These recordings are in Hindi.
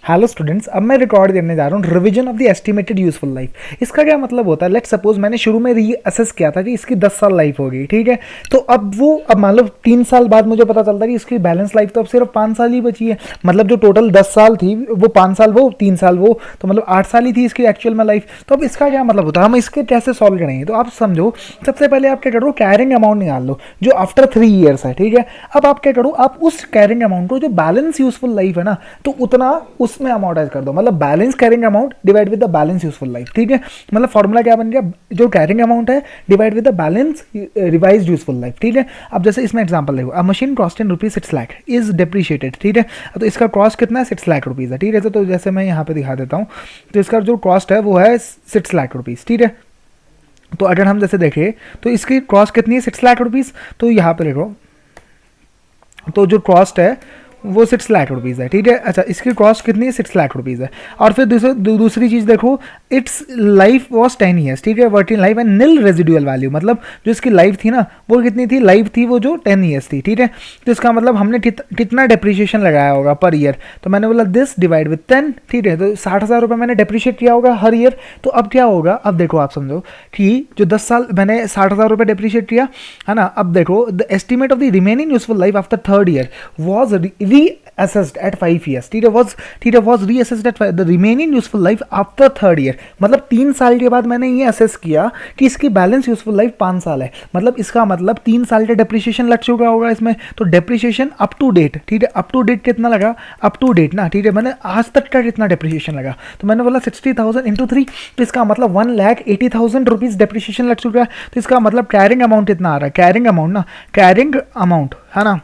हेलो स्टूडेंट्स, अब मैं रिकॉर्ड करने जा रहा हूँ revision of the estimated useful life. इसका क्या मतलब होता है? लेट्स सपोज मैंने शुरू में री असेस किया था कि इसकी 10 साल लाइफ होगी, ठीक है। तो अब मान लो 3 साल बाद मुझे पता चलता है कि इसकी बैलेंस लाइफ तो अब सिर्फ 5 साल ही बची है। मतलब जो टोटल 10 साल थी वो 5 साल वो 3 साल वो, तो मतलब 8 साल ही थी इसकी एक्चुअल में लाइफ। तो अब इसका क्या मतलब होता है, हम इसके कैसे सॉल्व करेंगे? तो आप समझो, सबसे पहले आप क्या करो, कैरिंग अमाउंट निकाल लो जो आफ्टर 3 ईयर्स है, ठीक है। अब आप क्या करो, आप उस कैरिंग अमाउंट को जो बैलेंस यूजफुल लाइफ है ना, तो उतना उसमें अमाउंटाइज कर दो। मतलब balance carrying amount divide with the balance useful life, ठीक है। मतलब फॉर्मूला क्या बन गया, जो कैरिंग अमाउंट है divide with the balance revise useful life, ठीक है। अब जैसे इसमें एग्जांपल देखो, अ machine cost in rupees 6 lakh is depreciated, ठीक है। तो इसका कॉस्ट कितना है? 6 लाख रुपीज है, ठीक है। तो जैसे मैं यहाँ पे दिखा देता हूँ, तो इसका जो कॉस्ट है वो है 6 लाख रुपीज, ठीक है। तो अगर हम जैसे देखें तो इसकी कॉस्ट कितनी है? 6 लाख रुपीज। तो यहाँ पे देखो, तो जो कॉस्ट है वो 6 लाख रुपीज़ है, ठीक है। अच्छा, इसकी कॉस्ट कितनी है? 6 लाख रुपीज़ है। और फिर दूसरी चीज़ देखो, इट्स लाइफ वॉज 10 ईयर्स, ठीक है। Working life and nil residual value, मतलब जो इसकी लाइफ थी ना वो कितनी थी? लाइफ थी वो जो 10 ईयर्स थी, ठीक है। तो इसका मतलब हमने कितना डेप्रिशिएशन लगाया होगा पर ईयर? तो मैंने बोला दिस डिवाइड विद 10, ठीक है। तो 60,000 रुपये मैंने डेप्रिशिएट किया होगा हर ईयर। तो अब क्या होगा, अब देखो आप समझो कि जो 10 साल मैंने 60,000 रुपये डेप्रिशिएट किया है ना। अब देखो, the estimate of the remaining useful life after 3rd year was reassessed at 5 years, ठीक है, was reassessed at the remaining useful life after 3rd year। मतलब 3 साल के बाद मैंने ये असेस किया कि इसकी बैलेंस यूजफुल लाइफ 5 साल है। मतलब इसका मतलब 3 साल का डेप्रिशिएशन लग चुका होगा इसमें। तो डेप्रिशिएशन अप टू डेट, ठीक है, अप टू डेट कितना लगा? अप टू डेट ना, ठीक है, मैंने आज तक का कितना डेप्रिशिएशन लगा? तो मैंने बोला 60,000 इंटू 3, तो इसका मतलब 1,80,000 रुपीज़ डेप्रिशिएशन लग चुका है। तो इसका मतलब कैरिंग अमाउंट कितना आ रहा है? कैरिंग अमाउंट है ना,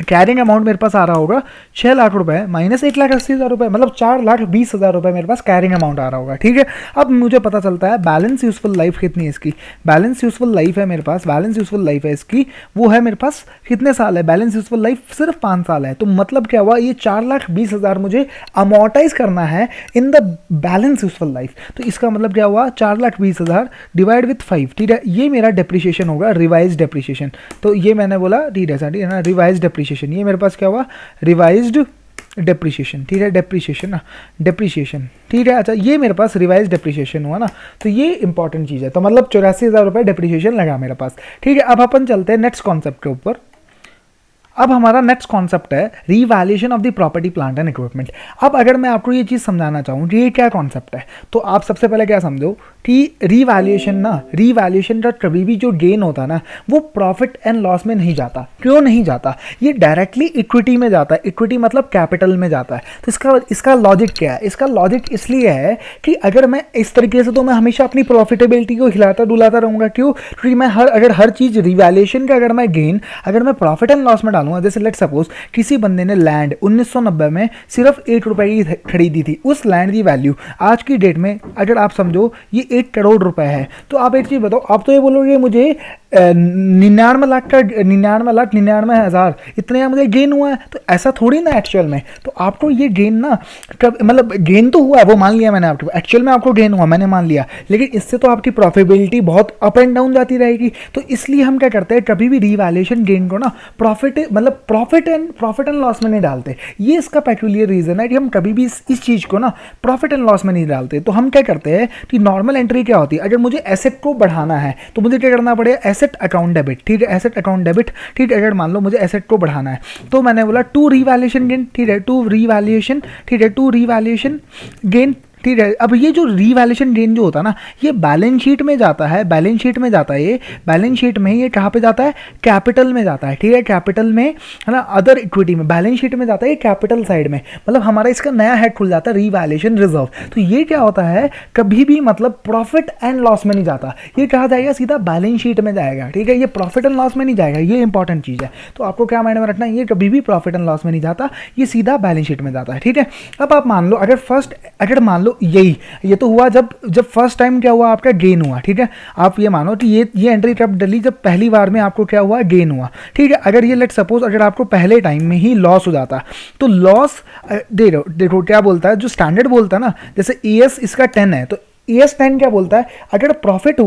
कैरिंग अमाउंट मेरे पास आ रहा होगा 6 लाख रुपए माइनस 1,80,000 रुपए, मतलब 4,20,000 रुपए मेरे पास कैरिंग अमाउंट आ रहा होगा, ठीक है। अब मुझे पता चलता है बैलेंस यूजफुल लाइफ कितनी है इसकी। बैलेंस यूजफुल लाइफ है मेरे पास, बैलेंस यूजफुल लाइफ है इसकी, वो है मेरे पास कितने साल है? बैलेंस यूजफुल लाइफ सिर्फ 5 साल है। तो मतलब क्या हुआ, ये 4,20,000 मुझे अमोर्टाइज करना है in the balance useful life. तो इसका मतलब क्या हुआ, 4,20,000 डिवाइड विथ 5, ठीक है। ये मेरा डेप्रिशिएशन होगा, रिवाइज डेप्रिशिएशन। तो ये मैंने बोला, ठीक है ना, रिवाइज डेप्रिशिएशन। ये मेरे पास क्या हुआ? रिवाइज्ड डेप्रिशिएशन, ठीक है, डेप्रिशिएशन ना, डेप्रिशिएशन, ठीक है। अच्छा, ये मेरे पास रिवाइज डेप्रिशिएशन हुआ ना, तो ये इंपॉर्टेंट चीज़ है। तो मतलब 84,000 रुपये डेप्रिशिएशन लगा मेरे पास, ठीक है। अब अपन चलते हैं नेक्स्ट कॉन्सेप्ट के ऊपर। अब हमारा नेक्स्ट कॉन्सेप्ट है revaluation of the property plant and equipment. अब अगर मैं आपको ये चीज़ समझाना चाहूँ कि ये क्या कॉन्सेप्ट है, तो आप सबसे पहले क्या समझो कि रीवैल्यूएशन का कभी भी जो गेन होता है ना, वो प्रॉफिट एंड लॉस में नहीं जाता। क्यों नहीं जाता? ये डायरेक्टली इक्विटी में जाता है। इक्विटी मतलब कैपिटल में जाता है। तो इसका लॉजिक क्या है? इसका लॉजिक इसलिए है कि अगर मैं इस तरीके से, तो मैं हमेशा अपनी प्रॉफिटेबिलिटी को हिलाता डुलाता रहूँगा। क्यों? क्योंकि मैं अगर हर चीज़ रीवैल्यूएशन का अगर मैं गेन अगर मैं प्रॉफिट एंड लॉस में डालूंगा, जैसे लेट सपोज किसी बंदे ने लैंड 1990 में सिर्फ 8 रुपए की खरीदी थी, उस लैंड की वैल्यू आज की डेट में अगर आप समझो ये 8 करोड़ रुपए है। तो आप एक चीज़ बताओ, आप तो ये बोलोगे मुझे 99,99,99,000 इतने मुझे गेन हुआ है। तो ऐसा थोड़ी ना एक्चुअल में। तो आपको ये गेन ना, मतलब गेन तो हुआ है, वो मान लिया मैंने आपको, एक्चुअल में आपको गेन हुआ मैंने मान लिया, लेकिन इससे तो आपकी प्रॉफिटेबिलिटी बहुत अप एंड डाउन जाती रहेगी। तो इसलिए हम क्या करते हैं, कभी भी रीवैल्यूएशन गेन को ना प्रॉफिट एंड लॉस में नहीं डालते। ये इसका पेक्यूलियर रीजन है कि हम कभी भी इस चीज़ को ना प्रॉफिट एंड लॉस में नहीं डालते। तो हम क्या करते हैं कि नॉर्मल एंट्री क्या होती है, अगर मुझे एसेट को बढ़ाना है तो मुझे क्या करना पड़ेगा, एसेट अकाउंट डेबिट, ठीक है, एसेट अकाउंट डेबिट, ठीक है। अगर मान लो मुझे एसेट को बढ़ाना है तो मैंने बोला टू रीवैल्यूएशन गेन, ठीक है, टू रीवैल्यूएशन गेन, ठीक है। अब ये जो रीवैल्यूएशन गेन जो होता है ना, ये बैलेंस शीट में जाता है, ये बैलेंस शीट में ये कहाँ पे जाता है? कैपिटल में जाता है, ठीक है, कैपिटल में, है ना, अदर इक्विटी में, बैलेंस शीट में जाता है, कैपिटल साइड में। मतलब हमारा इसका नया हेड खुल जाता है, रीवैल्यूएशन रिजर्व। तो ये क्या होता है, कभी भी मतलब प्रॉफिट एंड लॉस में नहीं जाता, ये कहा जाएगा सीधा बैलेंस शीट में जाएगा, ठीक है। ये प्रॉफिट एंड लॉस में नहीं जाएगा, ये इंपॉर्टेंट चीज़ है। तो आपको क्या माइंड में रखना है, ये कभी भी प्रॉफिट एंड लॉस में नहीं जाता, ये सीधा बैलेंस शीट में जाता है, ठीक है। अब आप मान लो, अगर मान लो ये तो हुआ जब फर्स्ट टाइम क्या हुआ, आपका गेन हुआ, ठीक है। आप ये मानो कि ये एंट्री कब डली, जब पहली बार में आपको क्या हुआ, गेन हुआ, ठीक है। अगर ये लेट सपोज अगर आपको पहले टाइम में ही लॉस हो जाता, तो लॉस देखो क्या बोलता है, जो स्टैंडर्ड बोलता है ना, जैसे ES इसका 10 है, तो ES 10 क्या बोलता है, अगर प्रॉफिट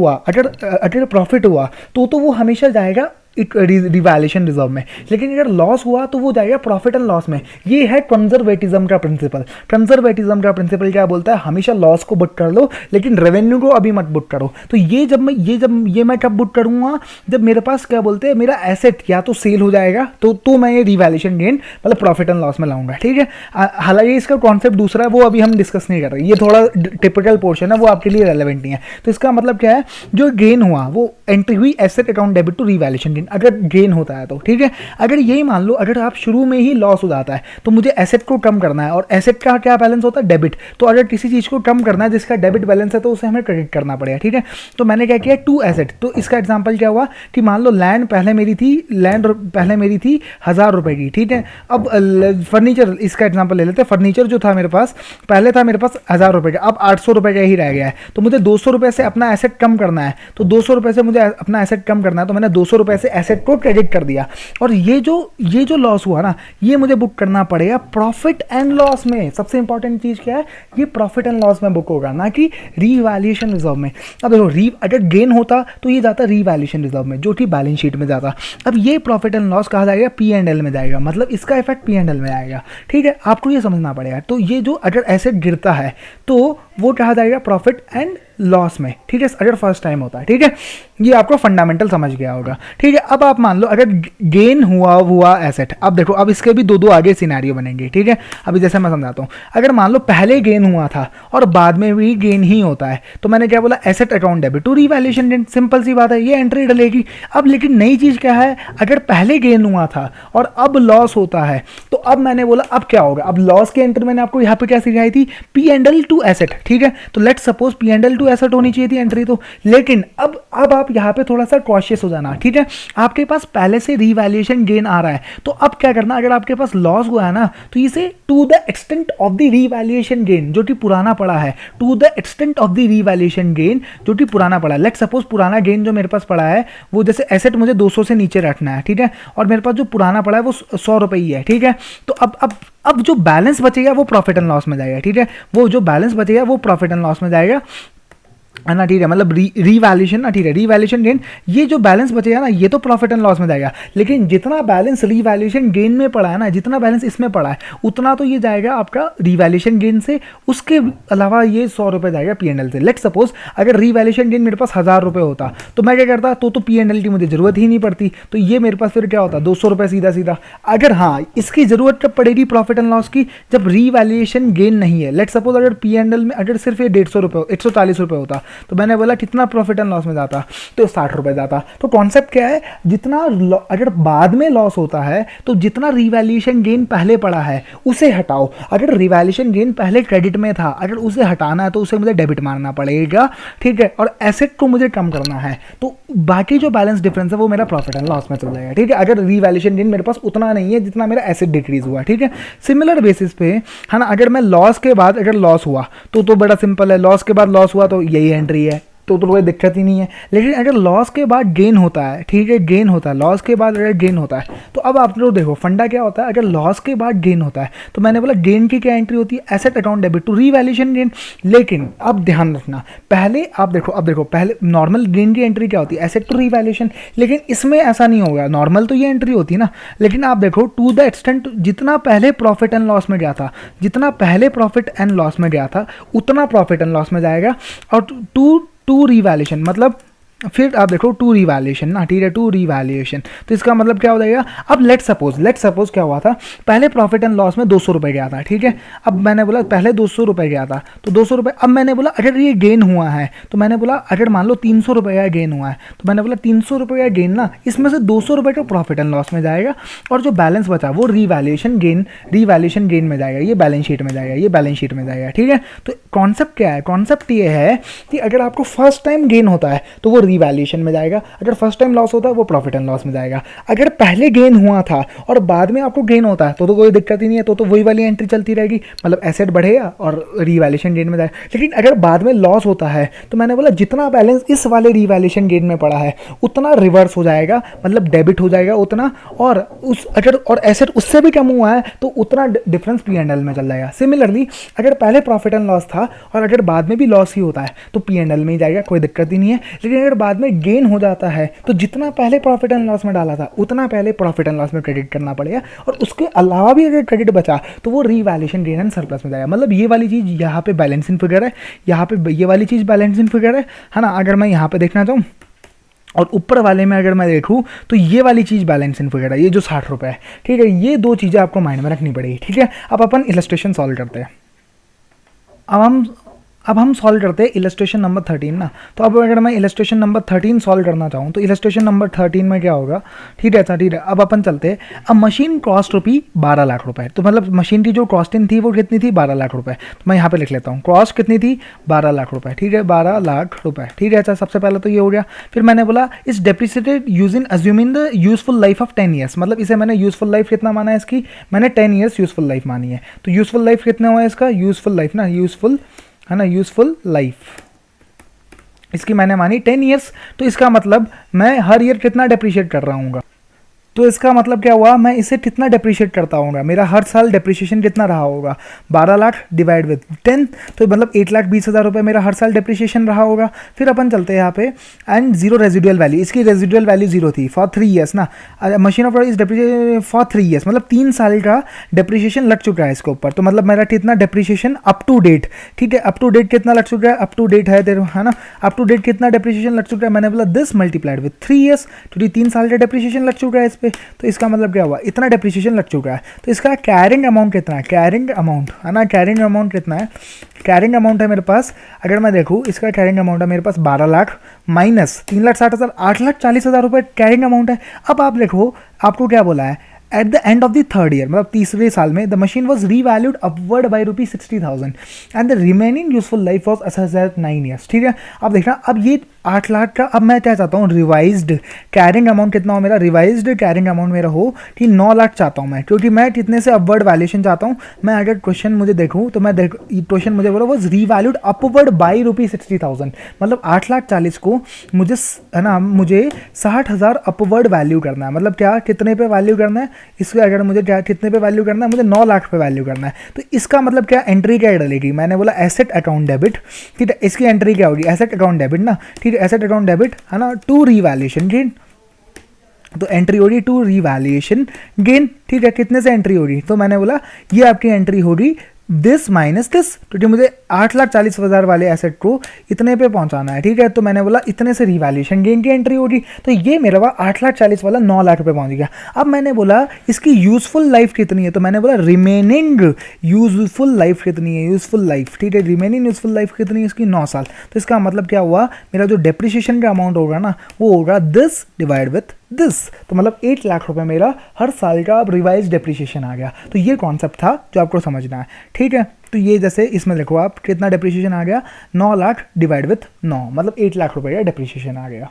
हुआ तो वो हमेशा जाएगा रिवैल्यूएशन रिजर्व में, लेकिन अगर लॉस हुआ तो वो जाएगा प्रॉफिट एंड लॉस में। ये है कंजर्वेटिज्म का प्रिंसिपल। कंजर्वेटिज्म का प्रिंसिपल क्या बोलता है, हमेशा लॉस को बुक कर लो लेकिन रेवेन्यू को अभी मत बुक करो। तो ये मैं कब बुक करूंगा, जब मेरे पास क्या बोलते हैं मेरा एसेट या तो सेल हो जाएगा तो मैं ये रिवैल्यूएशन गेन मतलब प्रॉफिट एंड लॉस में लाऊंगा, ठीक है। हालांकि इसका कॉन्सेप्ट दूसरा है, वो अभी हम डिस्कस नहीं कर रहे, ये थोड़ा टिपिकल पोर्शन है, वो आपके लिए रेलेवेंट नहीं है। तो इसका मतलब क्या है, जो गेन हुआ वो एंट्री हुई asset account debit to revaluation gain, अगर गेन होता है तो, ठीक है। अगर यही मान लो अगर आप शुरू में ही लॉस हो जाता है तो मुझे एसेट को कम करना है, और एसेट का क्या बैलेंस होता है, डेबिट। तो अगर किसी चीज को कम करना है जिसका डेबिट बैलेंस है तो उसे हमें क्रेडिट करना पड़ेगा, ठीक है। तो मैंने क्या किया, टू एसेट। तो इसका एग्जांपल क्या हुआ कि मान लो लैंड पहले मेरी थी 1000 रुपए की, ठीक है। अब फर्नीचर, इसका एग्जांपल ले लेते हैं। फर्नीचर जो था मेरे पास, पहले था मेरे पास 1000 रुपए का, अब 800 रुपए का ही रह गया है। तो मुझे 200 रुपए से अपना एसेट कम करना है, तो 200 रुपए से मुझे अपना एसेट कम करना है, तो मैंने 200 रुपए से एसेट को क्रेडिट कर दिया। और ये जो लॉस हुआ ना, ये मुझे बुक करना पड़ेगा प्रॉफिट एंड लॉस में। सबसे इंपॉर्टेंट चीज क्या है, ये प्रॉफिट एंड लॉस में बुक होगा, ना कि रीवैल्यूएशन रिजर्व में। अब देखो, अगर गेन होता तो ये जाता रीवैल्यूएशन रिजर्व में, जो कि बैलेंस शीट में जाता। अब ये प्रॉफिट एंड लॉस कहा जाएगा पी एंड एल में जाएगा, मतलब इसका इफेक्ट पी एंड एल में आएगा, ठीक है। आपको ये समझना पड़ेगा। तो ये जो अगर एसेट गिरता है तो वो कहा जाएगा प्रॉफिट एंड लॉस में, ठीक है, अगर फर्स्ट टाइम होता है, ठीक है। ये आपको फंडामेंटल समझ गया होगा, ठीक है। अब आप मान लो अगर गेन हुआ एसेट, अब देखो, अब इसके भी दो आगे सिनेरियो बनेंगे, ठीक है। अभी जैसे मैं समझाता हूँ, अगर मान लो पहले गेन हुआ था और बाद में भी गेन ही होता है, तो मैंने क्या बोला, asset account debit to revaluation gain, simple सी बात है, ये एंट्री डलेगी। अब लेकिन नई चीज क्या है, अगर पहले गेन हुआ था और अब लॉस होता है, तो अब मैंने बोला अब क्या होगा, अब लॉस की एंट्री मैंने आपको यहाँ पे क्या सिखाई थी, P and L two asset, ठीक है। तो let's suppose P and L two asset होनी चाहिए थी एंट्री तो, लेकिन अब आप यहाँ पे थोड़ा सा कॉशियस हो जाना, ठीक है। आपके पास पहले से रिवैल्यूएशन गेन आ रहा है, तो अब क्या करना, अगर आपके पास लॉस हुआ है ना, तो इसे to the extent of the revaluation gain जो कि पुराना पड़ा है, to the extent of the revaluation gain जो कि पुराना पड़ा है। लेट्स सपोज पुराना गेन जो मेरे पास पड़ा है, वो जैसे एसेट मुझे 200 से नीचे रखना है, ठीक है, और मेरे पास जो पुराना पड़ा है वो 100 रुपए ही है, ठीक है। तो अब जो बैलेंस बचेगा वो प्रॉफिट एंड लॉस में जाएगा, ठीक है। वो जो बैलेंस बचेगा वो प्रॉफिट एंड लॉस में जाएगा, है ना, ठीक है। मतलब रिवैल्यूएशन ना, ठीक है, रिवैल्यूएशन गेन, ये जो बैलेंस बचेगा ना, ये तो प्रॉफिट एंड लॉस में जाएगा। लेकिन जितना बैलेंस रिवैल्यूएशन गेन में पड़ा है ना, जितना बैलेंस इसमें पड़ा है, उतना तो ये जाएगा आपका रिवैल्यूएशन गेन से, उसके अलावा ये 100 रुपये जाएगा पी एंड एल से। लेट्स सपोज अगर रिवैल्यूएशन गेन मेरे पास 1000 रुपये होता, तो मैं क्या करता, तो पी एंड एल की मुझे जरूरत ही नहीं पड़ती, तो ये मेरे पास फिर क्या होता, 200 रुपये सीधा सीधा। अगर हाँ, इसकी जरूरत कब पड़ेगी प्रॉफिट एंड लॉस की, जब रिवैल्यूएशन गेन नहीं है। लेट्स सपोज अगर पी एंड एल में अगर सिर्फ ये 150 रुपये 140 रुपये होता, तो मैंने बोला कितना प्रॉफिट एंड लॉस में जाता, तो 60 रुपए जाता। तो कॉन्सेप्ट क्या है, जितना अगर बाद में लॉस होता है तो जितना रिवैल्यूएशन गेन पहले पड़ा है उसे हटाओ। अगर रिवैल्यूएशन गेन पहले क्रेडिट में था, अगर उसे हटाना है तो उसे मुझे डेबिट मारना पड़ेगा, ठीक है। और एसेट को मुझे कम करना है, तो बाकी जो बैलेंस डिफरेंस है वो मेरा प्रॉफिट एंड लॉस में चल जाएगा, ठीक है। अगर रिवैल्यूएशन गेन मेरे पास उतना नहीं है जितना मेरा एसेट डिक्रीज हुआ, ठीक है। सिमिलर बेसिस पे, है ना, अगर मैं लॉस के बाद अगर लॉस हुआ तो बड़ा सिंपल है, लॉस के बाद लॉस हुआ तो यही एंट्री है, तो कोई दिक्कत ही नहीं है। लेकिन अगर लॉस के बाद गेन होता है, ठीक है, गेन होता है, लॉस के बाद अगर गेन होता है, तो अब आप लोग देखो फंडा क्या होता है, अगर लॉस के बाद गेन होता है तो मैंने बोला गेन की क्या एंट्री होती है, asset account debit to revaluation gain. लेकिन अब ध्यान रखना, पहले आप देखो पहले नॉर्मल गेन की एंट्री क्या होती है, एसेट टू रिवैल्यूएशन, लेकिन इसमें ऐसा नहीं होगा, नॉर्मल तो ये एंट्री होती है ना। लेकिन आप देखो टू द एक्सटेंट, जितना पहले प्रॉफिट एंड लॉस में गया था, जितना पहले प्रॉफिट एंड लॉस में गया था उतना प्रॉफिट एंड लॉस में जाएगा। और टू रिवैल्यूएशन मतलब फिर आप देखो टू रिवैल्यूएशन ना, ठीक है, टू रिवैल्यूएशन, तो इसका मतलब क्या हो जाएगा। अब लेट्स सपोज क्या हुआ था, पहले प्रॉफिट एंड लॉस में 200 रुपये गया था, ठीक है। अब मैंने बोला पहले 200 रुपये गया था, तो 200 रुपये, अब मैंने बोला अगर ये गेन हुआ है, तो मैंने बोला अगर मान लो 300 रुपये का गेन हुआ है, तो मैंने बोला 300 रुपये का गेन ना, इसमें से 200 रुपये का प्रॉफिट एंड लॉस में जाएगा, और जो बैलेंस बचा वो रिवैल्यूएशन गेन में जाएगा, ये बैलेंस शीट में जाएगा, ठीक है। तो कॉन्सेप्ट क्या है, कॉन्सेप्ट ये है कि अगर आपको फर्स्ट टाइम गेन होता है तो वो रिवैल्यूएशन में जाएगा, अगर फर्स्ट टाइम लॉस होता है वो प्रॉफिट एंड लॉस में जाएगा। अगर पहले गेन हुआ था और बाद में आपको गेन होता है तो कोई दिक्कत ही नहीं है, तो वही वाली एंट्री चलती रहेगी, मतलब एसेट बढ़ेगा और रिवैल्यूएशन गेन में जाएगा। लेकिन अगर बाद में लॉस होता है तो मैंने बोला जितना बैलेंस इस वाले रिवैल्यूएशन गेन में पड़ा है उतना रिवर्स हो जाएगा, मतलब डेबिट हो जाएगा उतना, और एसेट उससे भी कम हुआ है तो उतना डिफरेंस पी एंड एल में चल जाएगा। सिमिलरली अगर पहले प्रॉफिट एंड लॉस था और अगर बाद में भी लॉस ही होता है तो पी एंड एल में ही जाएगा, कोई दिक्कत ही नहीं है। लेकिन अगर बाद में गेन हो जाता है तो जितना पहले प्रॉफिट एंड लॉस में डाला था उतना पहले प्रॉफिट एंड लॉस में क्रेडिट करना पड़ेगा, और उसके अलावा भी अगर क्रेडिट बचा तो वो रीवैल्यूएशन गेन एंड सरप्लस में जाएगा। मतलब ये वाली चीज़ यहाँ पे बैलेंसिंग फिगर है, यहाँ पे ये वाली चीज़ बैलेंसिंग फिगर है ना। अगर मैं यहाँ पे देखना चाहूँ और ऊपर वाले में अगर मैं देखूँ तो ये वाली चीज़ बैलेंसिंग फिगर है, ये जो 60 रुपये है, ठीक है। ये दो चीज़ें आपको माइंड में रखनी पड़ेगी, ठीक है। अब अपन इलस्ट्रेशन सॉल्व करते हैं। अब हम सॉल्व करते हैं इलस्ट्रेशन नंबर 13 ना। तो अब अगर मैं इलस्ट्रेशन नंबर 13 सॉल्व करना चाहूँ तो इलस्ट्रेशन नंबर 13 में क्या होगा, ठीक है अच्छा ठीक है। अब अपन चलते हैं। अब मशीन कॉस्ट रुपी 12 लाख रुपए, तो मतलब मशीन की जो कॉस्टिंग थी वो कितनी थी, 12 लाख रुपए। तो मैं यहाँ पे लिख लेता हूँ कॉस्ट कितनी थी, 12 लाख रुपए, ठीक है, 12 लाख रुपए, ठीक है अच्छा। सबसे पहले तो ये हो गया। फिर मैंने बोला इस depreciated use in assuming the useful life of 10 years, मतलब इसे मैंने यूजफुल लाइफ कितना माना है इसकी, मैंने 10 ईयर्स यूजफुल लाइफ मानी है। तो यूजफुल लाइफ कितना हुआ है इसका, यूजफुल लाइफ ना, यूजफुल है ना, यूजफुल लाइफ इसकी मैंने मानी 10 ईयर्स। तो इसका मतलब मैं हर ईयर कितना डेप्रिशिएट कर रहा हूँ, तो इसका मतलब क्या हुआ, मैं इसे कितना डेप्रिशिएट करता हूँ, मेरा हर साल डेप्रिशिएशन कितना रहा होगा, 12 लाख डिवाइड विद 10, तो मतलब 8,20,000 रुपये मेरा हर साल डेप्रिशिएशन रहा होगा। फिर अपन चलते हैं यहाँ पे, एंड जीरो रेजिडुअल वैल्यू, इसकी रेजिडुअल वैल्यू जीरो थी फॉर 3 ईयर्स ना। Machine of is depreciation for 3 years, मतलब 3 साल का डेप्रिशिएशन लग चुका है इसके ऊपर। तो मतलब मेरा कितना डेप्रिशिएशन अप टू डेट, ठीक है, अप टू डेट कितना लग चुका है, अप टू डेट है ना, अप टू डेट कितना डेप्रिशिएशन लग चुका है, मैंने बोला दिस मल्टीप्लाइड विद 3 ईयर्स, क्योंकि 3 साल का डेप्रिशिएशन लग चुका है इस पे। तो इसका मतलब क्या हुआ, इतना डेप्रिसिएशन लग चुका है। तो इसका कैरिंग अमाउंट कितना है, कैरिंग अमाउंट है ना, कैरिंग अमाउंट कितना है, कैरिंग अमाउंट है मेरे पास, अगर मैं देखूँ इसका कैरिंग अमाउंट है मेरे पास 12 लाख माइनस 3,60,000, 8,40,000 रुपये कैरिंग अमाउंट है। अब आप देखो आपको क्या बोला है, at the end of the third year, मतलब तीसरे साल में, the machine was revalued upward by ₹60,000 and the remaining useful life was assessed at 9 years, ठीक है। अब देखना, अब ये 8 लाख का, अब मैं क्या चाहता हूँ, रिवाइज्ड कैरिंग अमाउंट कितना हो मेरा, रिवाइज्ड कैरिंग अमाउंट मेरा हो कि 9 लाख चाहता हूँ मैं, क्योंकि मैं कितने से अपवर्ड वैल्यूएशन चाहता हूँ। मैं अगर क्वेश्चन मुझे देखूँ तो मैं क्वेश्चन मुझे बोला वॉज रीवैल्यूड अपवर्ड बाई ₹60,000, मतलब 8,40,000 को मुझे है ना, मुझे 60,000 अपवर्ड वैल्यू करना है। मतलब क्या, कितने पे वैल्यू करना है इसको, अगर मुझे क्या कितने पे वैल्यू करना है, मुझे 9 लाख पे वैल्यू करना है। तो इसका मतलब क्या, एंट्री क्या डलेगी, मैंने बोला एसेट अकाउंट डेबिट, ठीक है। इसकी एंट्री क्या होगी, एसेट अकाउंट डेबिट ना, ठीक है, एसेट अकाउंट डेबिट है ना, टू रीवैल्यूएशन गेन। तो एंट्री होगी टू रीवैल्यूएशन गेन, ठीक है। कितने से एंट्री होगी, तो मैंने बोला ये आपकी एंट्री होगी दिस माइनस दिस, क्योंकि मुझे 8,40,000 वाले एसेट को इतने पे पहुंचाना है, ठीक है। तो मैंने बोला इतने से रिवैल्यूएशन गेन की एंट्री होगी, तो ये मेरा 8,40,000 वाला 9 लाख रुपए पहुंच गया। अब मैंने बोला इसकी यूजफुल लाइफ कितनी है, तो मैंने बोला रिमेनिंग यूजफुल लाइफ कितनी है, यूजफुल लाइफ, ठीक है, रिमेनिंग यूजफुल लाइफ कितनी है इसकी, 9 साल। तो इसका मतलब क्या हुआ, मेरा जो डेप्रिसिएशन का अमाउंट होगा ना वो होगा दिस डिवाइड विथ दिस, तो मतलब 8 लाख रुपए मेरा हर साल का अब रिवाइज डेप्रिसिएशन आ गया। तो ये कॉन्सेप्ट था जो आपको समझना है, ठीक है। तो ये जैसे इसमें देखो आप कितना डेप्रिसिएशन आ गया, 9 लाख डिवाइड विथ 9, मतलब 8 लाख रुपए का डेप्रिसिएशन आ गया।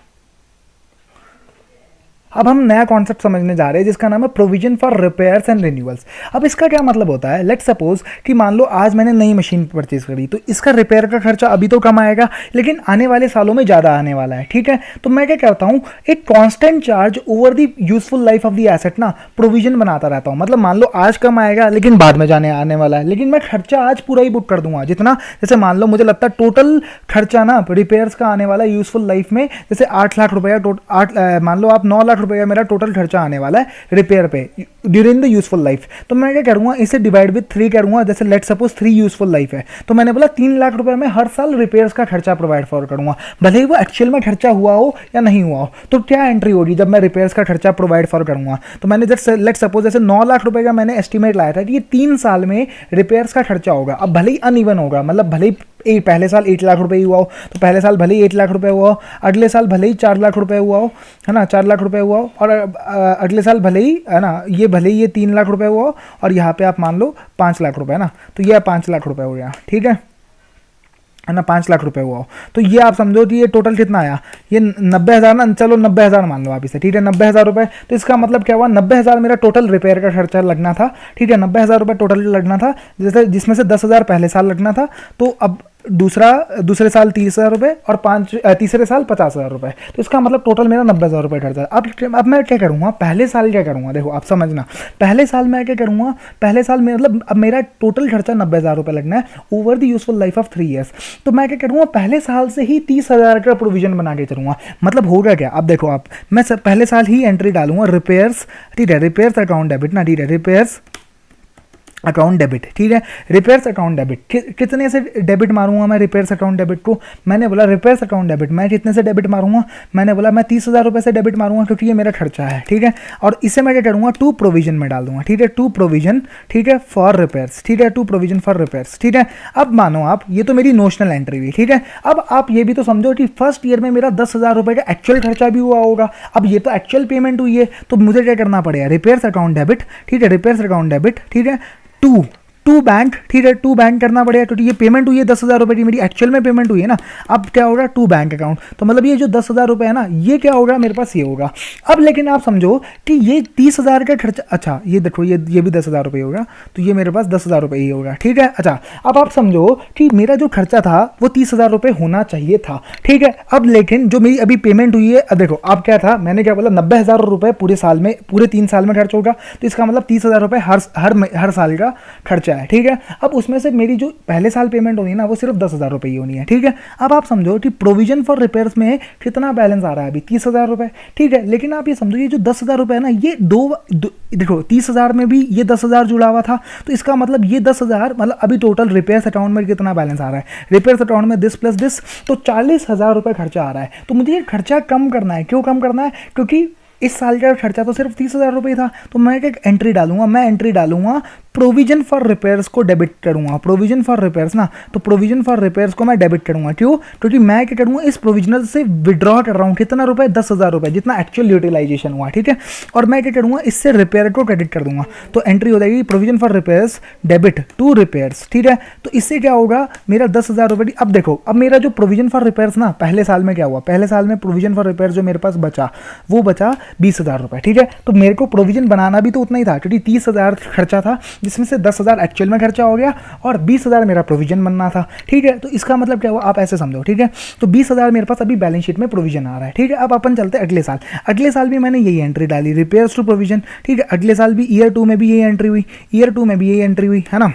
अब हम नया कॉन्सेप्ट समझने जा रहे हैं जिसका नाम है provision for repairs and renewals. अब इसका क्या मतलब होता है, लेट्स सपोज कि मान लो आज मैंने नई मशीन परचेज करी, तो इसका रिपेयर का खर्चा अभी तो कम आएगा लेकिन आने वाले सालों में ज़्यादा आने वाला है, ठीक है। तो मैं क्या करता हूँ, एक constant charge over the useful life of the asset ना प्रोविजन बनाता रहता हूँ। मतलब मान लो आज कम आएगा लेकिन बाद में आने वाला है, लेकिन मैं खर्चा आज पूरा ही बुक कर दूंगा जितना, जैसे मान लो मुझे लगता है टोटल खर्चा ना रिपेयर्स का आने वाला है यूजफुल लाइफ में, जैसे 8 लाख रुपया, मान लो आप 9 लाख रुपया मेरा टोटल खर्चा आने वाला है रिपेयर पे ड्यूरिंग द यूजफुल लाइफ। तो मैं क्या करूंगा, इसे डिवाइड विद 3 करूंगा, जैसे लेट सपोज 3 यूजफुल लाइफ है, तो मैंने बोला 3 लाख रुपए में हर साल रिपेयर्स का खर्चा प्रोवाइड फॉर करूंगा, भले ही वो एक्चुअल में खर्चा हुआ हो या नहीं हुआ हो। तो क्या एंट्री होगी जब मैं रिपेयर्स का खर्चा प्रोवाइड फॉर करूंगा, तो मैंने जैसे लेट सपोज जैसे 9 लाख रुपए का मैंने एस्टिमेट लाया था कि ये 3 साल में रिपेयर्स का खर्चा होगा। अब भले ही अनइवन होगा, मतलब भले ही पहले साल 8 लाख रुपए ही हुआ हो, तो पहले साल भले ही 8 लाख रुपए हुआ हो, अगले साल भले ही 4 लाख रुपए हुआ हो, है ना, 4 लाख रुपए हुआ हो, और अगले साल भले ही, है ना, ये भले ही ये 3 लाख रुपए हुआ हो, और यहाँ पे आप मान लो 5 लाख रुपए, ना, तो ये 5 लाख रुपए हो गया, ठीक है ना, 5 लाख रुपए हुआ हो। तो ये आप समझो कि ये टोटल कितना आया, ये 90,000 ना, चलो 90,000 मान लो आप इसे, ठीक है, 90,000 रुपए। तो इसका मतलब क्या हुआ, 90,000 मेरा टोटल रिपेयर का खर्चा लगना था, ठीक है, 90,000 रुपए टोटल लगना था, जैसे जिसमें से 10,000 पहले साल लगना था। तो अब दूसरे साल 30,000 रुपये और तीसरे साल 50,000 रुपये। तो इसका मतलब टोटल मेरा 90,000 रुपये खर्चा है। अब मैं क्या करूँगा, पहले साल क्या करूँगा, देखो आप समझना, पहले साल मैं क्या करूँगा, पहले साल में मतलब अब मेरा टोटल खर्चा 90,000 रुपये लगना है over the useful life of 3 years. तो मैं क्या करूँगा, पहले साल से ही 30,000 का प्रोविजन बना के चलूँगा। मतलब होगा क्या, अब देखो आप, मैं पहले साल ही एंट्री डालूंगा रिपेयर्स, ठीक है, रिपेयर्स अकाउंट डेबिट ना, ठीक है, रिपेयर्स अकाउंट डेबिट, ठीक है, रिपेयर्स अकाउंट डेबिट कितने से डेबिट मारूंगा मैं रिपेयर्स अकाउंट डेबिट को, मैंने बोला रिपेयर्स अकाउंट डेबिट मैं कितने से डेबिट मारूंगा, मैंने बोला मैं 30,000 रुपये से डेबिट मारूंगा क्योंकि ये मेरा खर्चा है, ठीक है। और इसे मैं क्या करूँगा, टू प्रोविजन में डाल दूंगा, ठीक है, टू प्रोविजन, ठीक है, फॉर रिपेयर्स, ठीक है, टू प्रोविजन फॉर रिपेयर्स, ठीक है। अब मानो आप, ये तो मेरी नोशनल एंट्री हुई, ठीक है। अब आप ये भी तो समझो कि फर्स्ट ईयर में मेरा 10,000 रुपये का एक्चुअल खर्चा भी हुआ होगा। अब ये तो एक्चुअल पेमेंट हुई है, तो मुझे क्या करना पड़ेगा, रिपेयर्स अकाउंट डेबिट, ठीक है, रिपेयर्स अकाउंट डेबिट, ठीक है, टू बैंक, ठीक है, टू बैंक करना पड़ेगा क्योंकि ये पेमेंट हुई है 10,000 रुपये की, मेरी एक्चुअल में पेमेंट हुई है ना। अब क्या होगा, टू बैंक अकाउंट, तो मतलब ये जो 10,000 रुपये है ना, ये क्या होगा मेरे पास, ये होगा। अब लेकिन आप समझो कि ये 30,000 का खर्चा, अच्छा ये देखो ये भी 10,000 रुपये होगा, तो ये मेरे पास 10,000 रुपये ही होगा, ठीक है। अच्छा अब आप समझो कि मेरा जो खर्चा था वो 30,000 रुपये होना चाहिए था, ठीक है। अब लेकिन जो मेरी अभी पेमेंट हुई है, अब देखो अब क्या था, मैंने क्या बोला 90,000 रुपये पूरे साल में, पूरे 3 साल में खर्च होगा, तो इसका मतलब 30,000 रुपये हर साल का खर्चा है, ठीक है। अब उसमें से मेरी जो पहले साल पेमेंट होनी है ना, वो सिर्फ 10,000 रुपये ही होनी है, ठीक है। अब आप समझो कि प्रोविजन फॉर रिपेयर्स में कितना बैलेंस आ रहा है अभी, 30,000 रुपये, ठीक है। लेकिन आप ये समझो, ये जो 10,000 रुपये है ना, ये देखो 30,000 में भी ये 10,000 जुड़ा हुआ था, तो इसका मतलब ये 10,000 मतलब अभी टोटल रिपेयर्स अकाउंट में कितना बैलेंस आ रहा है, रिपेयर्स अकाउंट में दिस प्लस दिस, तो 40,000 रुपये खर्चा आ रहा है। तो मुझे ये खर्चा कम करना है, क्यों कम करना है, क्योंकि इस साल का खर्चा तो सिर्फ 30,000 रुपये था। तो मैं क्या एंट्री डालूंगा, मैं एंट्री डालूंगा प्रोविजन फॉर रिपेयर्स को डेबिट करूंगा, प्रोविजन फॉर रिपेयर्स ना, तो प्रोविजन फॉर रिपेयर्स को मैं डेबिट करूंगा, क्यों, क्योंकि मैं क्या करूंगा, इस प्रोविजनल से विड्रॉ कर रहा हूं कितना रुपए, 10,000 रुपये, जितना एक्चुअल यूटिलाइजेशन हुआ, ठीक है। और मैं क्या करूंगा, इससे रिपेयर को क्रेडिट कर दूंगा, तो एंट्री हो जाएगी provision for repairs debit to repairs, ठीक है। तो इससे क्या होगा, मेरा 10,000 रुपये, अब देखो अब मेरा जो प्रोविजन फॉर रिपेयर्स ना, पहले साल में क्या हुआ, पहले साल में प्रोविजन फॉर रिपेयर्स जो मेरे पास बचा, वो बचा 20,000 रुपये, ठीक है। तो मेरे को प्रोविजन बनाना भी तो उतना ही था, क्योंकि 30,000 खर्चा था, जिसमें से 10,000 एक्चुअल में खर्चा हो गया और 20,000 मेरा प्रोविजन बनना था, ठीक है। तो इसका मतलब क्या हुआ, आप ऐसे समझो, ठीक है। तो 20,000 मेरे पास अभी बैलेंस शीट में प्रोविजन आ रहा है, ठीक है। अब अपन चलते हैं अगले साल, अगले साल भी मैंने यही एंट्री डाली, रिपेयर्स टू प्रोविजन, ठीक है। अगले साल भी ईयर 2 में भी यही एंट्री हुई, ईयर 2 में भी यही एंट्री हुई, है ना।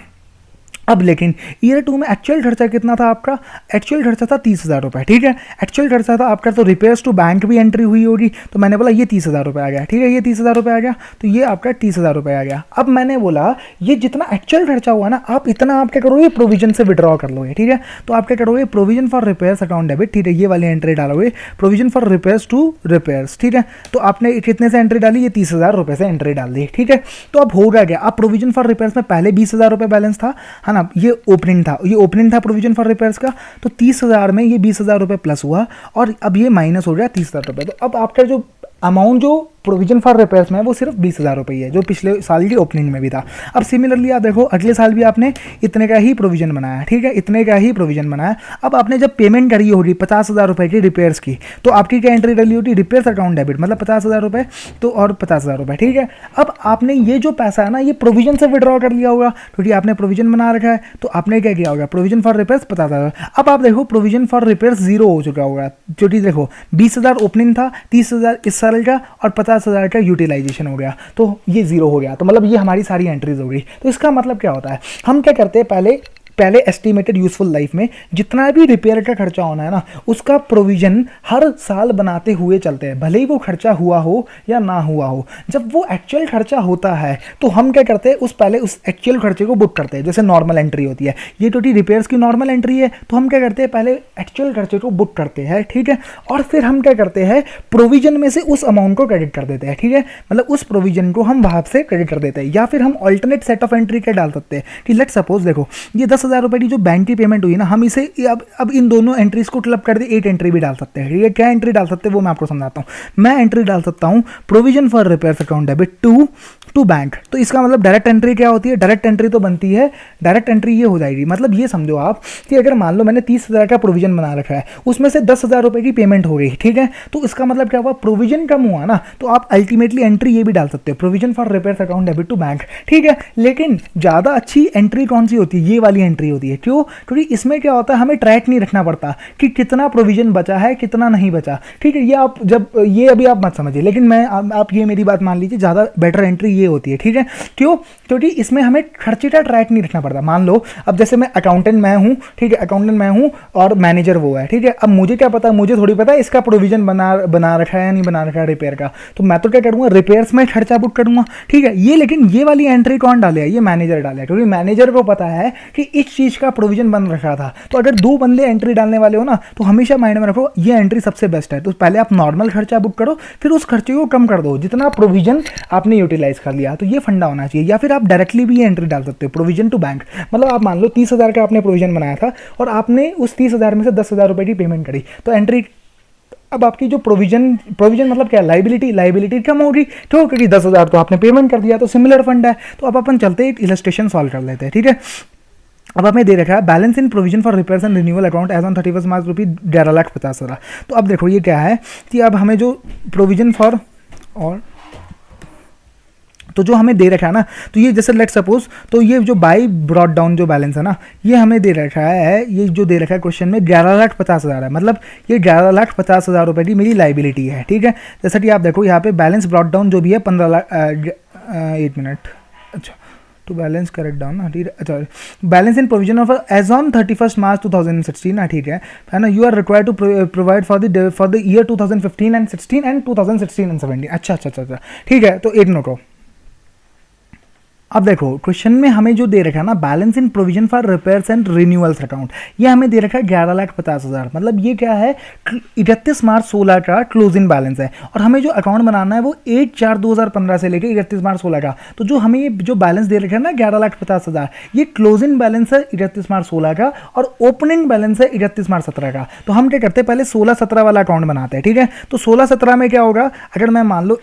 अब लेकिन ईयर 2 में एक्चुअल खर्चा कितना था आपका, एक्चुअल खर्चा था 30,000 रुपये, ठीक है। एक्चुअल खर्चा था आपका, तो रिपेयर्स टू बैंक भी एंट्री हुई होगी, तो मैंने बोला ये 30,000 रुपये आ गया, ठीक है, ये 30,000 रुपये आ गया, तो ये आपका 30,000 रुपये आ गया। अब मैंने बोला ये जितना एक्चुअल खर्चा हुआ ना, आप इतना आप क्या करोगे, प्रोविजन से विड्रॉ कर लोगे, ठीक है। तो आप क्या करोगे, provision for repairs account debit, ठीक है, ये वाली एंट्री डालोगे, provision for repairs to repairs, ठीक है। तो आपने कितने से एंट्री डाली, ये 30,000 रुपये से एंट्री डाल दी, ठीक है। तो अब होगा क्या, अब प्रोविजन फॉर रिपेयर्स में पहले 20,000 रुपये बैलेंस था, है ना, ये ओपनिंग था, ये ओपनिंग था प्रोविजन फॉर रिपेयर्स का, तो 30,000 में ये 20,000 रुपये प्लस हुआ और अब ये माइनस हो गया 30,000 रुपये। तो अब आपका जो अमाउंट जो प्रोविजन फॉर रिपेयर्स में वो सिर्फ 20,000 रुपये है, जो पिछले साल की ओपनिंग में भी था। अब सिमिलरली आप देखो अगले साल भी आपने इतने का ही प्रोविजन बनाया, ठीक है, इतने का ही प्रोविजन बनाया। अब आपने जब पेमेंट करी होगी 50,000 रुपये की रिपेयर्स की, तो आपकी क्या एंट्री डली होगी, रिपेयर्स अकाउंट डेबिट, मतलब 50,000 रुपये तो और 50,000 रुपये, ठीक है। अब आपने ये जो पैसा है ना, ये प्रोविजन से विड्रॉ कर लिया होगा, क्योंकि आपने प्रोविजन बना रखा है, तो आपने क्या किया होगा, प्रोविजन फॉर रिपेयर्स 50,000। अब आप देखो प्रोविजन फॉर रिपेयर्स 0 हो चुका होगा, क्योंकि देखो 20,000 ओपनिंग था, 30,000 इस साल का और 50,000 का यूटिलाइजेशन हो गया, तो ये 0 हो गया। तो मतलब ये हमारी सारी एंट्रीज हो गई। तो इसका मतलब क्या होता है, हम क्या करते हैं, पहले एस्टिमेटेड यूजफुल लाइफ में जितना भी रिपेयर का खर्चा होना है ना, उसका प्रोविजन हर साल बनाते हुए चलते हैं, भले ही वो खर्चा हुआ हो या ना हुआ हो। जब वो एक्चुअल खर्चा होता है तो हम क्या करते हैं, पहले उस एक्चुअल खर्चे को बुक करते हैं, जैसे नॉर्मल एंट्री होती है, ये तो रिपेयर्स की नॉर्मल एंट्री है, तो हम क्या करते हैं, पहले एक्चुअल खर्चे को बुक करते हैं, ठीक है। और फिर हम क्या करते हैं, प्रोविजन में से उस अमाउंट को क्रेडिट कर देते हैं, ठीक है, मतलब उस प्रोविजन को हम वहां से क्रेडिट कर देते हैं। या फिर हम ऑल्टरनेट सेट ऑफ एंट्री क्या डाल सकते हैं कि लेट सपोज देखो ये 10,000 रुपये की जो बैंक की पेमेंट हुई ना, हम इसे अब इन दोनों एंट्रीज को क्लब कर दे, एक एंट्री भी डाल सकते हैं। ये क्या एंट्री डाल सकते हैं वो मैं आपको समझाता हूँ। मैं एंट्री डाल सकता हूँ provision for repairs account debit to bank. तो इसका मतलब डायरेक्ट एंट्री क्या होती है, डायरेक्ट एंट्री तो बनती है, डायरेक्ट एंट्री ये हो जाएगी, मतलब ये समझो आप कि अगर मान लो मैंने 30,000 का प्रोविजन बना रखा है, उसमें से 10,000 रुपये की पेमेंट हो गई, ठीक है, तो इसका मतलब क्या हुआ, प्रोविजन कम हुआ ना, तो आप अल्टीमेटली एंट्री ये भी डाल सकते हो, provision for repairs account debit to bank, ठीक है। लेकिन ज़्यादा अच्छी एंट्री कौन सी होती है, ये वाली एंट्री एंट्री होती है। क्यों? क्योंकि इसमें क्या होता है, हमें ट्रैक नहीं रखना पड़ता कि कितना प्रोविजन बचा है कितना नहीं बचा। ठीक है, ये आप जब ये अभी आप मत समझिए, लेकिन मैं आप ये मेरी बात मान लीजिए, ज़्यादा बेटर एंट्री ये होती है। ठीक है, क्यों? क्योंकि इसमें हमें खर्चे का ट्रैक नहीं रखना पड़ता। मान लो अब जैसे मैं अकाउंटेंट मैं हूँ, ठीक है, अकाउंटेंट मैं हूँ और मैनेजर वो है। ठीक है, अब मुझे क्या पता, मुझे थोड़ी पता है इसका प्रोविजन बना रखा है या नहीं बना रखा है रिपेयर का, तो मैं तो क्या करूँगा, रिपेयर्स में खर्चा बुक करूँगा। ठीक है, ये लेकिन ये वाली एंट्री कौन डाले है? ये मैनेजर डाले, क्योंकि मैनेजर को पता है कि इस चीज़ का प्रोविजन बन रखा था। तो अगर दो बंदे एंट्री डालने वाले हो ना, तो हमेशा माइंड में रखो ये एंट्री सबसे बेस्ट है। तो पहले आप नॉर्मल खर्चा बुक करो, फिर उस खर्चे को कम कर दो जितना प्रोविजन आपने यूटिलाइज कर लिया। तो ये फंडा होना चाहिए। या फिर आप डायरेक्टली भी ये एंट्री डाल सकते हो, प्रोविजन टू बैंक। मतलब आप मान लो 30,000 का आपने प्रोविजन बनाया था और आपने उस 30,000 में से 10,000 रुपये की पेमेंट करी, तो एंट्री अब आपकी जो प्रोविजन मतलब क्या, लाइबिलिटी कम होगी। क्यों? क्योंकि 10,000 तो आपने पेमेंट कर दिया, तो सिमिलर फंड है। तो अब अपन चलते हैं, एक इलस्ट्रेशन सॉल्व कर लेते हैं। ठीक है, अब हमें दे रखा है balance in provision for repairs and renewal account as on 31 March रुपये 11,50,000। तो अब देखो ये क्या है कि अब हमें जो प्रोविजन फॉर और तो जो हमें दे रखा है ना, तो ये जैसे लेट सपोज, तो ये जो बाई ब्रॉड डाउन जो बैलेंस है ना, ये हमें दे रखा है, ये जो दे रखा है क्वेश्चन में 11,50,000 है। मतलब ये 11,50,000 रुपये की मेरी लाइबिलिटी है। ठीक है, जैसा कि आप देखो यहाँ पे बैलेंस ब्रॉड डाउन जो भी है 15 लाख, एक मिनट, अच्छा टू बैलेंस करेक्ट डाउन ना, ठीक है, अच्छा balance in provision of as on 31 March 2016 ना, ठीक है ना। You are required to provide for the year 2015 and 16 and 2016 and 17। अच्छा, ठीक है, तो एक नोट हो। अब देखो क्वेश्चन में हमें जो दे रखा है ना, balance in provision for repairs and renewals account, ये हमें दे रखा है 11,50,000। मतलब ये क्या है, 31 मार्च 16 का क्लोजिंग बैलेंस है और हमें जो अकाउंट बनाना है वो 1/4/2015 से लेकर 31 मार्च 16 का। तो जो हमें ये जो बैलेंस दे रखा है ना 11,50,000, ये क्लोजिंग बैलेंस है 31 मार्च 16 का और ओपनिंग बैलेंस है 31 मार्च 17 का। तो हम क्या करते हैं, पहले 16-17 वाला अकाउंट बनाते हैं। ठीक है, तो 16-17 में क्या होगा, अगर मैं मान लो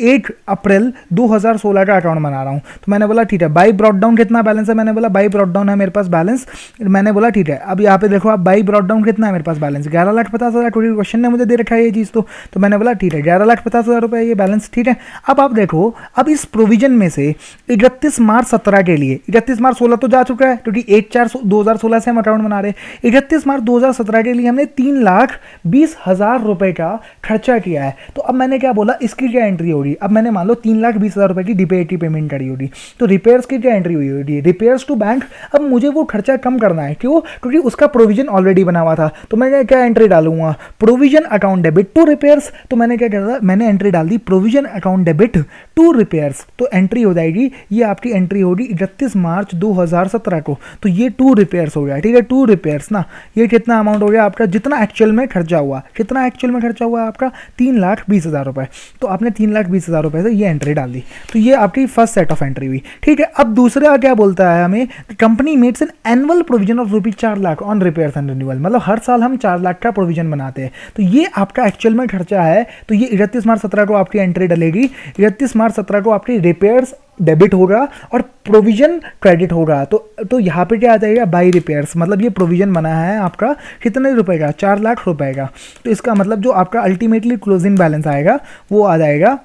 1 अप्रैल 2016 का अकाउंट बना रहा हूँ, तो मैंने बोला ठीक है, बाई ब्रॉड डाउन कितना बैलेंस है, मैंने बोला बाई ब्रॉड डाउन है मेरे पास बैलेंस, मैंने बोला ठीक है। अब यहाँ पे देखो आप, बाई ब्रॉड डाउन कितना है मेरे पास बैलेंस, 11,50,000, क्योंकि क्वेश्चन ने मुझे दे रखा है ये चीज़। तो मैंने बोला ठीक है, 11,50,000 रुपये ये बैलेंस। ठीक है, अब आप देखो, अब इस प्रोविजन में से 31 मार्च 17 के लिए, 31 मार्च 16 तो जा चुका है क्योंकि 1/4/2016 से हम अकाउंट बना रहे हैं। 31 मार्च 2017 के लिए हमने 3,20,000 रुपये का खर्चा किया है। तो अब मैंने क्या बोला, इसकी क्या एंट्री होगी। अब मैंने मान लो 3,20,000 रुपये की रिपेयर की पेमेंट करी होगी, तो रिपेयर्स की क्या एंट्री हुई होगी, रिपेयर्स टू बैंक। अब मुझे वो खर्चा कम करना है, क्यों? क्योंकि उसका प्रोविजन ऑलरेडी बना हुआ था। तो मैं क्या एंट्री डालूंगा, provision account debit to repairs. तो मैंने क्या करा, मैंने एंट्री डाल दी provision account debit to repairs. तो एंट्री हो जाएगी, ये आपकी एंट्री होगी 31 मार्च 2017 को। तो ये टू रिपेयर्स हो गया। ठीक है, टू रिपेयर्स ना, ये कितना अमाउंट हो गया आपका, जितना एक्चुअल में खर्चा हुआ, कितना एक्चुअल में खर्चा हुआ आपका 3,20,000 रुपये। तो आपने 3,20,000 रुपये से ये एंट्री डाल दी। तो ये आपकी फर्स्ट सेट ऑफ एंट्री हुई। ठीक है, अब दूसरा क्या बोलता है हमें, company makes an annual provision of rupees 4 lakh on repairs and renewal. मतलब हर साल हम 4 लाख का प्रोविजन बनाते हैं। तो ये आपका एक्चुअल में खर्चा है। तो ये 31 मार्च 17 को आपकी एंट्री डलेगी, 31 मार्च 17 को आपकी रिपेयर्स डेबिट होगा और प्रोविजन क्रेडिट होगा। तो यहाँ पे क्या आ जाएगा, बाई रिपेयर्स। मतलब ये प्रोविजन बना है आपका कितने रुपए का, 4 लाख रुपए का। तो इसका मतलब जो आपका अल्टीमेटली क्लोजिंग बैलेंस आएगा वो आ जाएगा,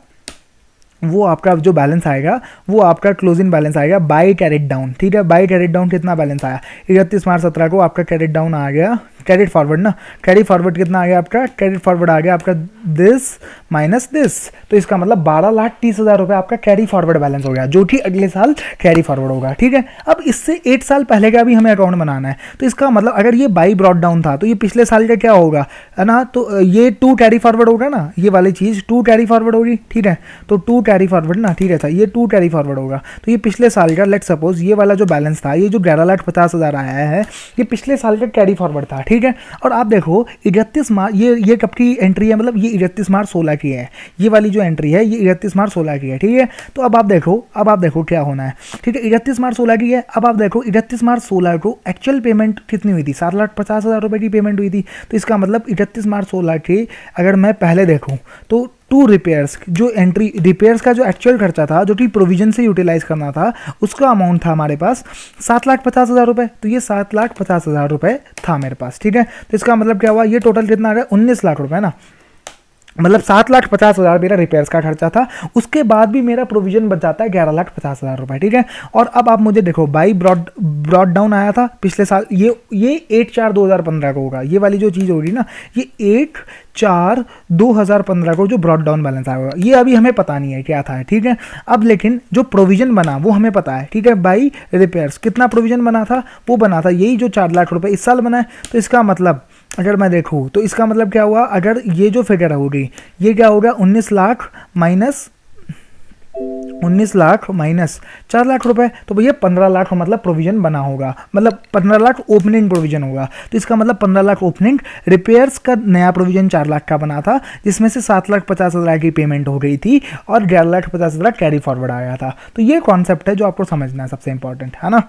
वो आपका जो बैलेंस आएगा वो आपका क्लोजिंग बैलेंस आएगा बाई कैरेट डाउन। ठीक है, बाई कैरेट डाउन कितना बैलेंस आया, 31 मार्च 17 को आपका कैरेट डाउन आ गया, कैरेट फॉरवर्ड ना, कैरेट फॉरवर्ड कितना आ गया आपका, कैरेट फॉरवर्ड आ गया आपका दिस माइनस दिस। तो इसका मतलब 12,30,000 रुपये आपका कैरी फॉरवर्ड बैलेंस हो गया, जो कि अगले साल कैरी फॉरवर्ड होगा। ठीक है, अब इससे 8 साल पहले का भी हमें अकाउंट बनाना है। तो इसका मतलब अगर ये बाई ब्रॉड डाउन था तो ये पिछले साल का क्या होगा, है ना। तो ये 2 कैरी फॉरवर्ड होगा ना, ये वाली चीज़ 2 कैरी फॉरवर्ड होगी। ठीक है, तो 2 कैरी फॉरवर्ड ना, ठीक है था, ये 2 कैरी फॉरवर्ड होगा। तो ये पिछले साल का, लेट सपोज ये वाला जो बैलेंस था, ये जो 11,50,000 आया है, ये पिछले साल का कैरी फॉरवर्ड था। ठीक है, और आप देखो 31 मार्च, ये कब की एंट्री है, मतलब ये 31 मार्च 16 की है। ये वाली जो एंट्री है ये 31 मार्च 16 की है। ठीक है, तो अब आप देखो क्या होना है। ठीक है, 31 मार्च 16 की है। अब आप देखो 31 मार्च 16 को एक्चुअल पेमेंट कितनी हुई थी, 7,50,000 रुपये की पेमेंट हुई थी। तो इसका मतलब 31 मार्च 16 की अगर मैं पहले देखूँ तो टू रिपेयर्स जो एंट्री, रिपेयर्स का जो एक्चुअल खर्चा था, जो कि प्रोविजन से यूटिलाइज करना था, उसका अमाउंट था हमारे पास 7,50,000 रुपये। तो ये 7,50,000 रुपये था मेरे पास। ठीक है, तो इसका मतलब क्या हुआ, ये टोटल कितना आ गया, 19 लाख रुपये ना। मतलब 7,50,000 मेरा रिपेयर्स का खर्चा था, उसके बाद भी मेरा प्रोविजन बच जाता है 11,50,000 रुपये, ठीक है। और अब आप मुझे देखो, बाई ब्रॉड डाउन आया था पिछले साल, ये 8/4/2015 को होगा, ये वाली जो चीज़ होगी ना, ये 8/4/2015 को जो ब्रॉड डाउन बैलेंस आएगा, ये अभी हमें पता नहीं है क्या था, ठीक है। अब लेकिन जो प्रोविजन बना वो हमें पता है, ठीक है। बाई रिपेयर्स कितना प्रोविजन बना था, वो बना था यही जो 4 लाख रुपये इस साल बना है। तो इसका मतलब अगर मैं देखूँ तो इसका मतलब क्या हुआ, अगर ये जो फिगर होगी ये क्या होगा, 19 लाख माइनस 4 लाख रुपए, तो भैया 15 लाख मतलब प्रोविजन बना होगा, मतलब 15 लाख ओपनिंग प्रोविजन होगा। तो इसका मतलब 15 लाख ओपनिंग, रिपेयर्स का नया प्रोविजन 4 लाख का बना था, जिसमें से 7,50,000 की पेमेंट हो गई थी और 11,50,000 कैरी फॉरवर्ड आया था। तो ये कॉन्सेप्ट है जो आपको समझना है, सबसे इंपॉर्टेंट है ना।